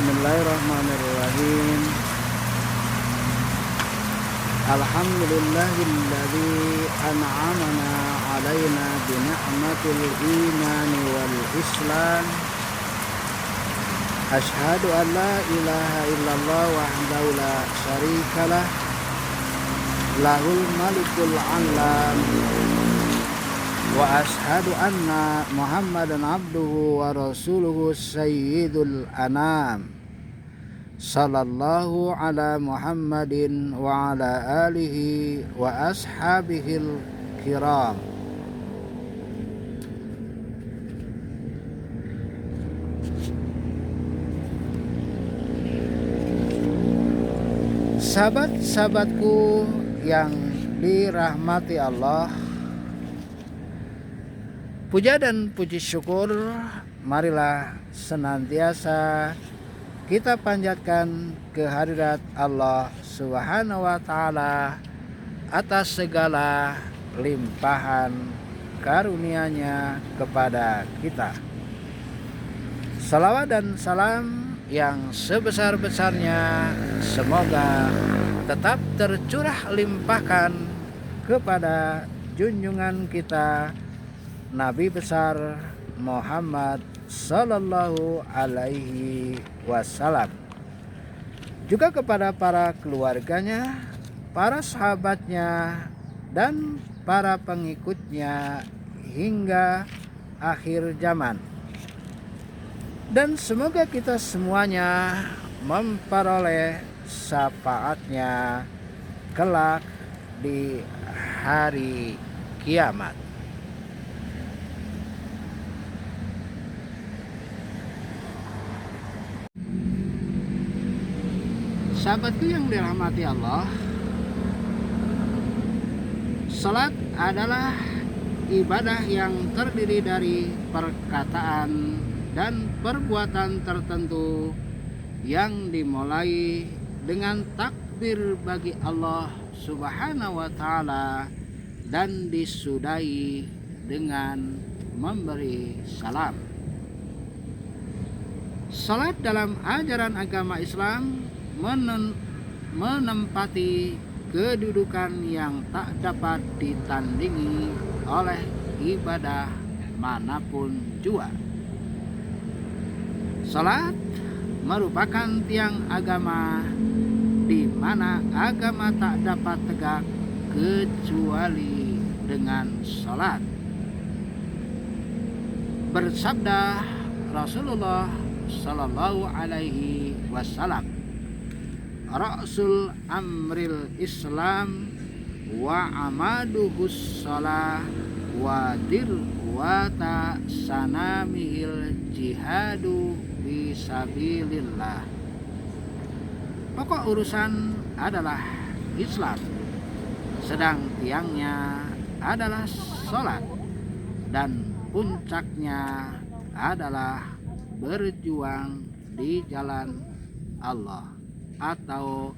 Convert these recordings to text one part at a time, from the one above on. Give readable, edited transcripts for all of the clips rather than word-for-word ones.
Bismillahirrahmanirrahim. Alhamdulillahilladzi an'amana 'alaina bi ni'matil imani wal islam. Asyhadu an la ilaha illallah wahdahu la syarikalah. Lahul malikul 'alam. Wa ashhadu anna Muhammadan abduhu wa rasuluhu sayyidul anam. Sallallahu ala Muhammadin wa ala alihi wa ashabihil kiram. Sahabat-sahabatku yang dirahmati Allah, puja dan puji syukur marilah senantiasa kita panjatkan kehadirat Allah Subhanahu wa Ta'ala atas segala limpahan karunia-Nya kepada kita. Salawat dan salam yang sebesar-besarnya semoga tetap tercurah limpahkan kepada junjungan kita Nabi besar Muhammad sallallahu alaihi wasallam, juga kepada para keluarganya, para sahabatnya, dan para pengikutnya hingga akhir zaman. Dan semoga kita semuanya memperoleh syafaatnya kelak di hari kiamat. Sahabatku yang dirahmati Allah, salat adalah ibadah yang terdiri dari perkataan dan perbuatan tertentu yang dimulai dengan takbir bagi Allah Subhanahu wa Ta'ala dan disudahi dengan memberi salam. Salat dalam ajaran agama Islam menempati kedudukan yang tak dapat ditandingi oleh ibadah manapun jua. Salat merupakan tiang agama di mana agama tak dapat tegak kecuali dengan salat. Bersabda Rasulullah sallallahu alaihi wasallam, Ra'sul amril Islam wa amaduhus salah wa dirwata sanamihil jihadu fisabilillah. Pokok urusan adalah Islam, sedang tiangnya adalah salat, dan puncaknya adalah berjuang di jalan Allah atau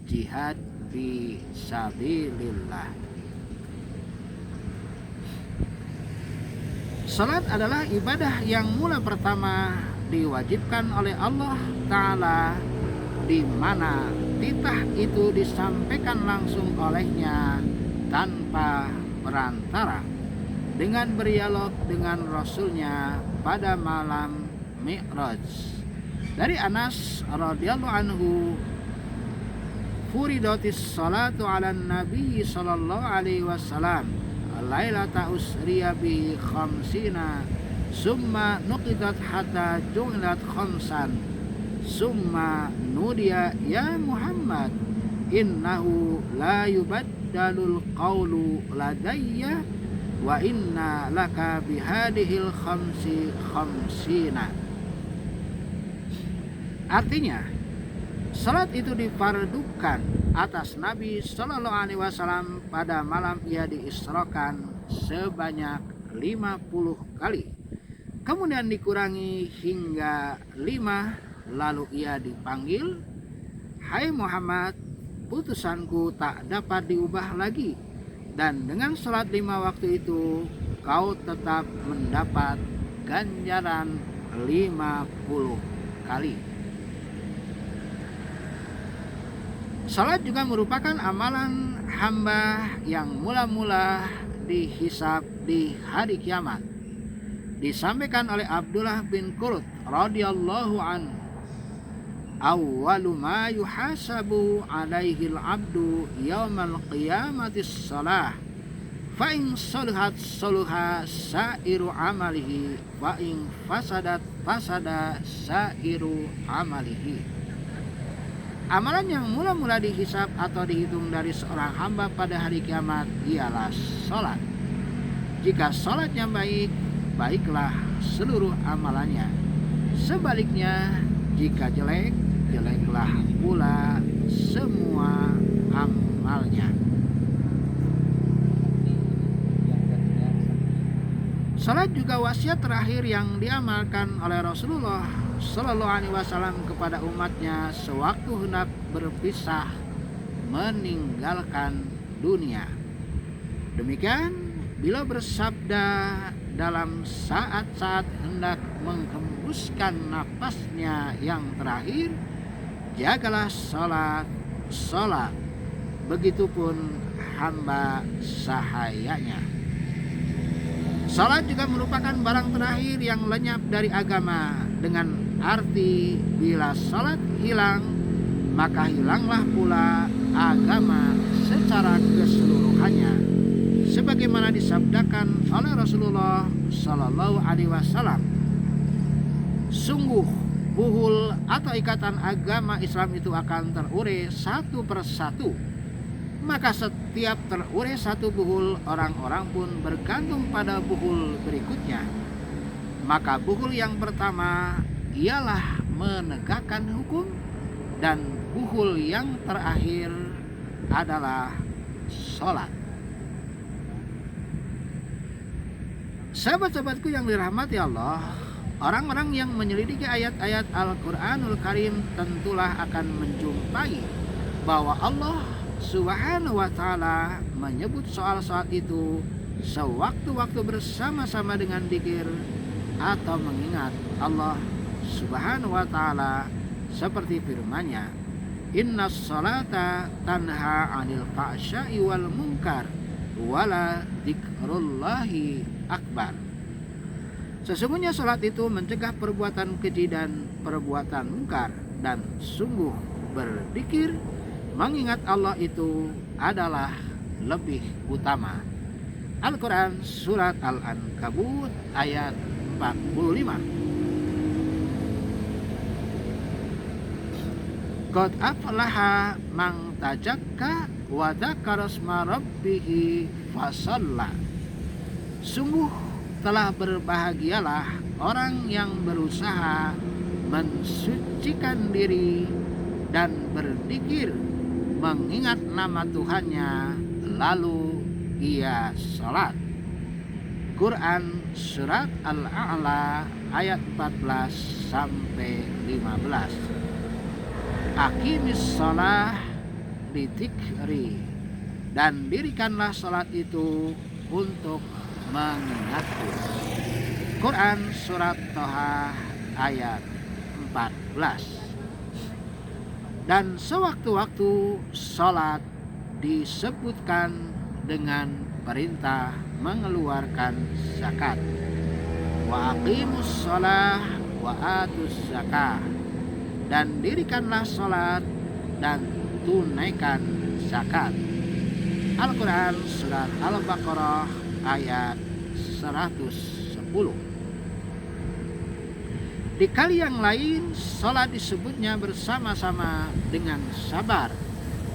jihad fisabilillah. Salat adalah ibadah yang mula pertama diwajibkan oleh Allah Ta'ala, di mana titah itu disampaikan langsung olehnya tanpa perantara dengan berdialog dengan Rasulnya pada malam Mi'raj. Dari Anas radhiyallahu anhu, furidatis salatu ala nabi sallallahu alaihi wasallam lailata usriya bi khamsina summa nuqidat hatta ju'ilat khamsan summa nudiya ya Muhammad innahu la yubaddalul qawlu ladayya wa inna laka bihadihil khamsina. Artinya, salat itu difardukan atas Nabi Shallallahu Alaihi Wasallam pada malam ia diisrokan sebanyak 50 kali. Kemudian dikurangi hingga 5, lalu ia dipanggil, "Hai Muhammad, putusanku tak dapat diubah lagi, dan dengan salat 5 waktu itu kau tetap mendapat ganjaran 50 kali." Salat juga merupakan amalan hamba yang mula-mula dihisab di hari kiamat. Disampaikan oleh Abdullah bin Qurt radhiyallahu anhu, "Awwalu ma yuhasabu alaihi al-'abdu yaumal qiyamati shalah, fa in salahat salaha sa'iru amalihi, wa in fasadat fasada sa'iru amalihi." Amalan yang mula-mula dihisab atau dihitung dari seorang hamba pada hari kiamat ialah salat. Jika salatnya baik, baiklah seluruh amalannya. Sebaliknya, jika jelek, jeleklah pula semua amalnya. Salat juga wasiat terakhir yang diamalkan oleh Rasulullah Sallallahu Alaihi Wasallam kepada umatnya sewaktu hendak berpisah meninggalkan dunia. Demikian, beliau bersabda dalam saat-saat hendak menghembuskan napasnya yang terakhir, "Jagalah salat, begitupun hamba sahayanya." Salat juga merupakan barang terakhir yang lenyap dari agama, dengan arti bila salat hilang, maka hilanglah pula agama secara keseluruhannya, sebagaimana disabdakan oleh Rasulullah Sallallahu Alaihi Wasallam, "Sungguh buhul atau ikatan agama Islam itu akan terurai satu persatu. Maka setiap terurai satu buhul, orang-orang pun bergantung pada buhul berikutnya. Maka buhul yang pertama ialah menegakkan hukum, dan buhul yang terakhir adalah sholat." Sahabat-sahabatku yang dirahmati Allah, orang-orang yang menyelidiki ayat-ayat Al-Quranul Karim tentulah akan menjumpai bahwa Allah Subhanahu wa ta'ala menyebut soal salat itu sewaktu-waktu bersama-sama dengan dzikir atau mengingat Allah Subhanahu wa ta'ala, seperti firman-Nya, "Innas salata tanha 'anil fahsya'i wal munkar wala dzikrullahi akbar." Sesungguhnya salat itu mencegah perbuatan keji dan perbuatan mungkar, dan sungguh berzikir mengingat Allah itu adalah lebih utama. Al-Quran Surat Al-Ankabut ayat 45. Qad aflaha man tajakka wa dzakara asma rabbih fasalla. Sungguh telah berbahagialah orang yang berusaha mensucikan diri dan berzikir mengingat nama Tuhannya, lalu ia salat. Quran Surat Al-A'la ayat 14 sampai 15. Aqimis shalah lidzikri, dan dirikanlah salat itu untuk mengingatku. Quran Surat Toha ayat 14. Dan sewaktu-waktu salat disebutkan dengan perintah mengeluarkan zakat. Wa aqimus shalah wa atuz zakah, dan dirikanlah salat dan tunaikan zakat. Al-Quran Surat Al-Baqarah ayat 110. Di kali yang lain, salat disebutnya bersama-sama dengan sabar.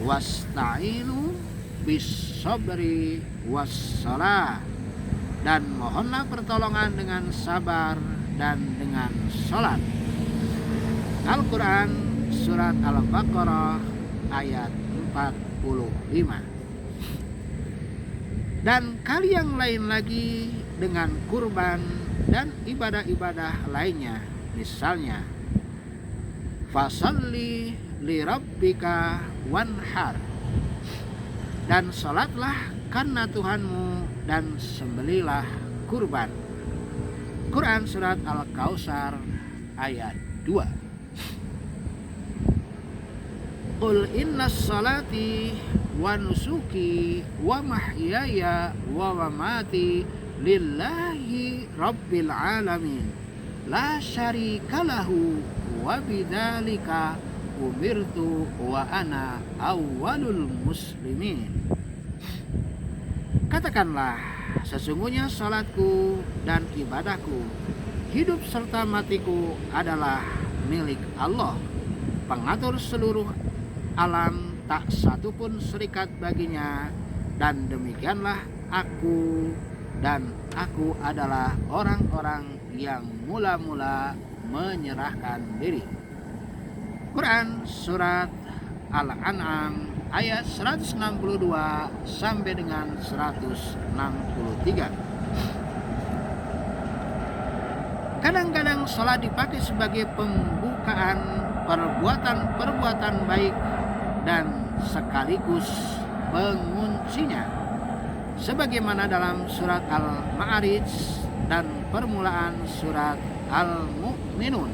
Wasta'inu bis sabri was salah. dan mohonlah pertolongan dengan sabar dan dengan sholat. Al-Quran Surat Al-Baqarah ayat 45. Dan kali yang lain lagi dengan kurban dan ibadah-ibadah lainnya, misalnya fasalli li rabbika wanhar, dan salatlah karena Tuhanmu dan sembelilah kurban. Quran Surat Al-Kautsar ayat 2. Qul innas salati wa nusuki wa mahyaya wa mamati lillahi rabbil alamin la syarika lahu wa bidzalika umirtu wa ana awwalul muslimin. Katakanlah, sesungguhnya salatku dan ibadahku, hidup serta matiku adalah milik Allah, pengatur seluruh alam, tak satu pun serikat baginya, dan demikianlah aku, dan aku adalah orang-orang yang mula-mula menyerahkan diri. Quran Surat Al-An'am ayat 162 sampai dengan 163. Kadang-kadang salat dipakai sebagai pembukaan perbuatan-perbuatan baik dan sekaligus penguncinya, sebagaimana dalam surat Al-Ma'arij dan permulaan surat Al-Mu'minun.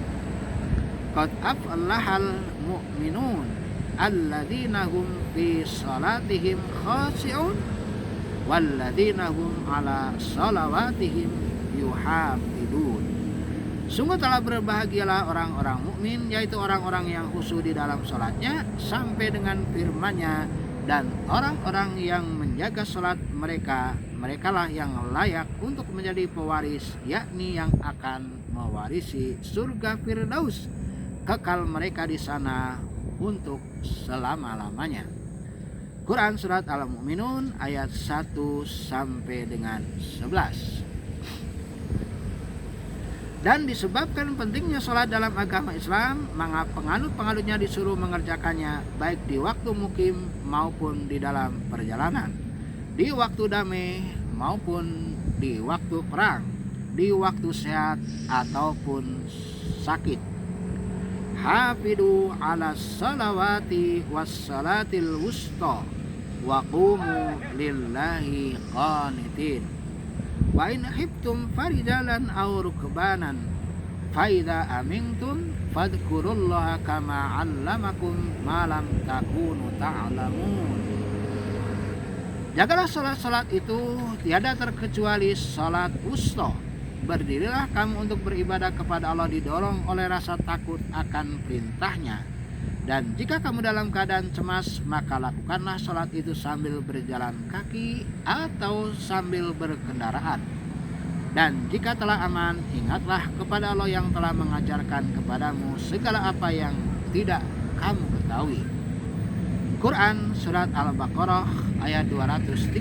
Qad aflahal mu'minun alladzina hum fi salatihim khashi'un walladzina hum ala salawatihim yuhafidun. Sungguh telah berbahagialah orang-orang mukmin, yaitu orang-orang yang khusyuk di dalam salatnya, sampai dengan firman-Nya, dan orang-orang yang menjaga salat mereka, merekalah yang layak untuk menjadi pewaris, yakni yang akan mewarisi surga Firdaus, kekal mereka di sana untuk selama-lamanya. Quran Surat Al-Mu'minun ayat 1 sampai dengan 11. Dan disebabkan pentingnya sholat dalam agama Islam, maka penganut-penganutnya disuruh mengerjakannya baik di waktu mukim maupun di dalam perjalanan, di waktu damai maupun di waktu perang, di waktu sehat ataupun sakit. Hafidu ala salawati was salatil wusta wa qumu lillahi qanitin. Wa in khiftum farijalan aw rukbanan fa idza amintum fadhkurullaha kama 'allamakum ma lam takunu ta'lamun. Jagalah salat-salat itu, tiada terkecuali salat wusta. Berdirilah kamu untuk beribadah kepada Allah didorong oleh rasa takut akan perintahnya. Dan jika kamu dalam keadaan cemas, maka lakukanlah salat itu sambil berjalan kaki atau sambil berkendaraan. Dan jika telah aman, ingatlah kepada Allah yang telah mengajarkan kepadamu segala apa yang tidak kamu ketahui. Quran Surat Al-Baqarah ayat 238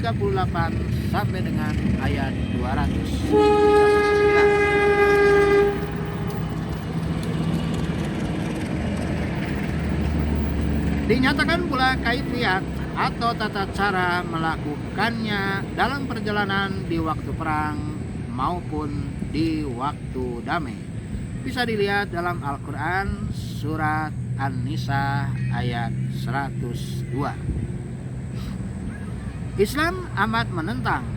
sampai dengan ayat 239. Dinyatakan pula kaifiat atau tata cara melakukannya dalam perjalanan di waktu perang maupun di waktu damai. Bisa dilihat dalam Al-Quran Surat An-Nisa ayat 102. Islam amat menentang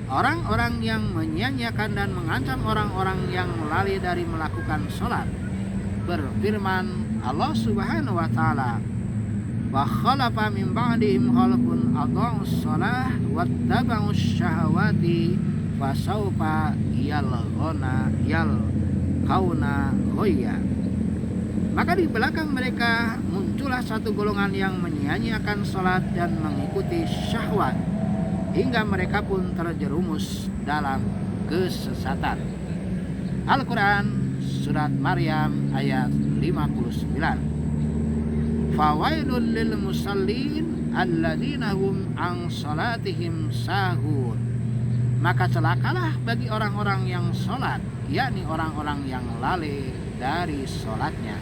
orang-orang yang menyia-nyiakan dan mengancam orang-orang yang lalai dari melakukan sholat. Berfirman Allah Subhanahu wa Ta'ala, wa khalafa min ba'dihim khalqun adha'us shalah wattaba'us syahawati fasaufa yalqauna ghayya. Maka di belakang mereka muncullah satu golongan yang menyia-nyiakan salat dan mengikuti syahwat, hingga mereka pun terjerumus dalam kesesatan. Al-Quran Surat Maryam ayat 59. Fawailul lil musallin alladzina hum an salatihim sahun. maka celakalah bagi orang-orang yang sholat, yakni orang-orang yang lalai dari sholatnya.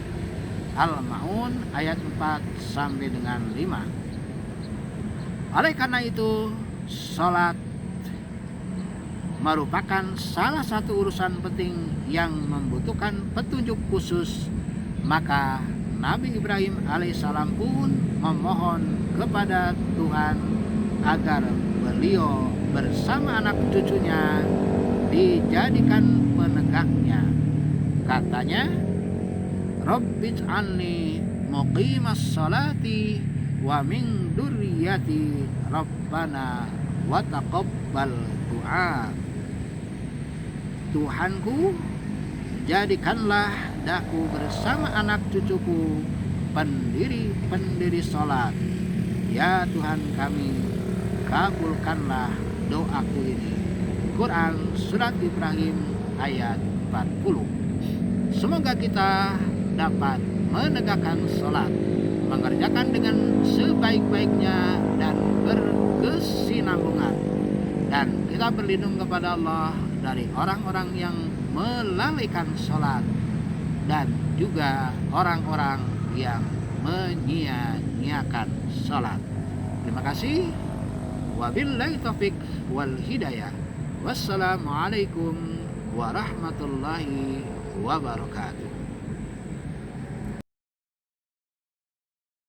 Al-Ma'un ayat 4 sampai dengan 5. Oleh karena itu, sholat merupakan salah satu urusan penting yang membutuhkan petunjuk khusus. Maka Nabi Ibrahim alaihissalam pun memohon kepada Tuhan agar beliau bersama anak cucunya dijadikan penegaknya. Katanya, Rabbij'alni muqimas sholati wa min dzurriyyati Rabbana wa taqabbal du'a. Tuhanku, jadikanlah daku bersama anak cucuku pendiri sholat. Ya Tuhan kami, kabulkanlah doaku ini. Quran Surat Ibrahim ayat 40. Semoga kita dapat menegakkan sholat, mengerjakan dengan sebaik-baiknya dan berkesinambungan, dan kita berlindung kepada Allah dari orang-orang yang melalaikan sholat dan juga orang-orang yang menyia-nyiakan sholat. Terima kasih. Wabillahi taufik wal hidayah. Wassalamualaikum warahmatullahi wabarakatuh.